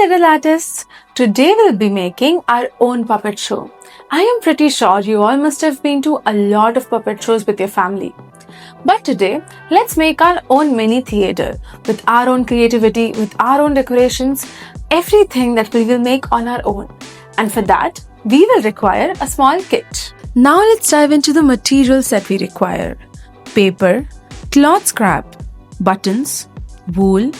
little artists! Today we'll be making our own puppet show. I am pretty sure you all must have been to a lot of puppet shows with your family. But today, let's make our own mini theater with our own creativity, with our own decorations, everything that we will make on our own. And for that, we will require a small kit. Now let's dive into the materials that we require. Paper, cloth scrap, buttons, wool,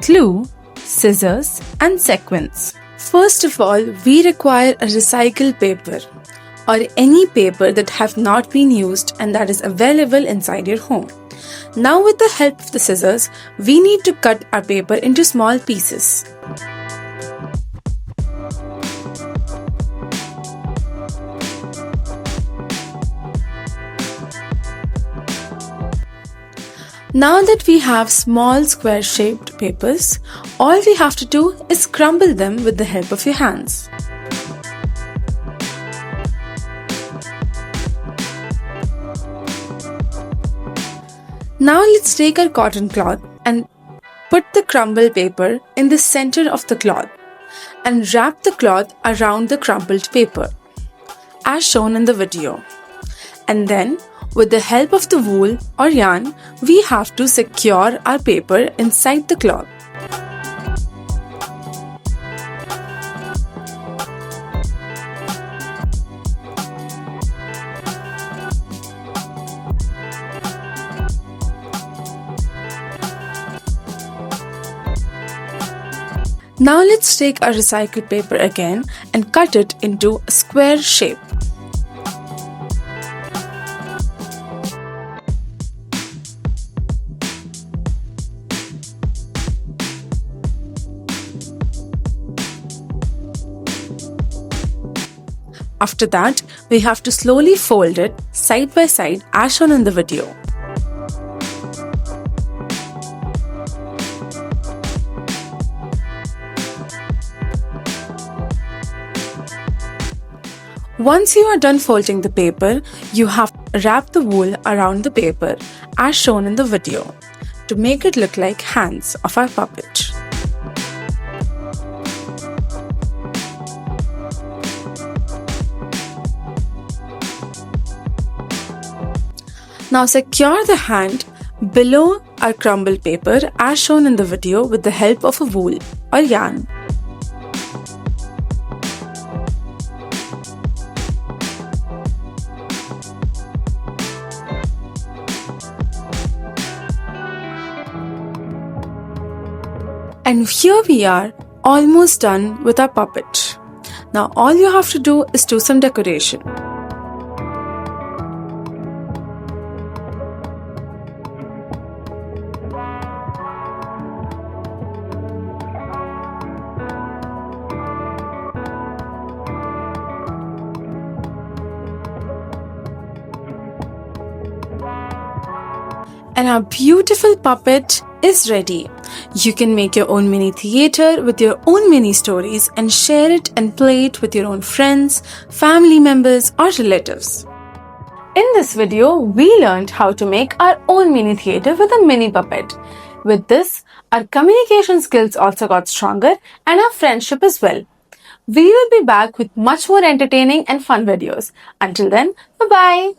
glue, scissors, and sequins. First of all, we require a recycled paper or any paper that have not been used and that is available inside your home. Now with the help of the scissors, we need to cut our paper into small pieces. Now that we have small square-shaped papers, all we have to do is crumble them with the help of your hands. Now let's take our cotton cloth and put the crumbled paper in the center of the cloth and wrap the cloth around the crumpled paper, as shown in the video. And then, with the help of the wool or yarn, we have to secure our paper inside the cloth. Now let's take our recycled paper again and cut it into a square shape. After that, we have to slowly fold it side by side as shown in the video. Once you are done folding the paper, you have to wrap the wool around the paper as shown in the video to make it look like hands of our puppet. Now secure the hand below our crumbled paper as shown in the video with the help of a wool or yarn. And here we are, almost done with our puppet. Now all you have to do is do some decoration. And our beautiful puppet is ready. You can make your own mini theater with your own mini stories and share it and play it with your own friends, family members or relatives. In this video, we learned how to make our own mini theater with a mini puppet. With this, our communication skills also got stronger and our friendship as well. We will be back with much more entertaining and fun videos. Until then, bye-bye.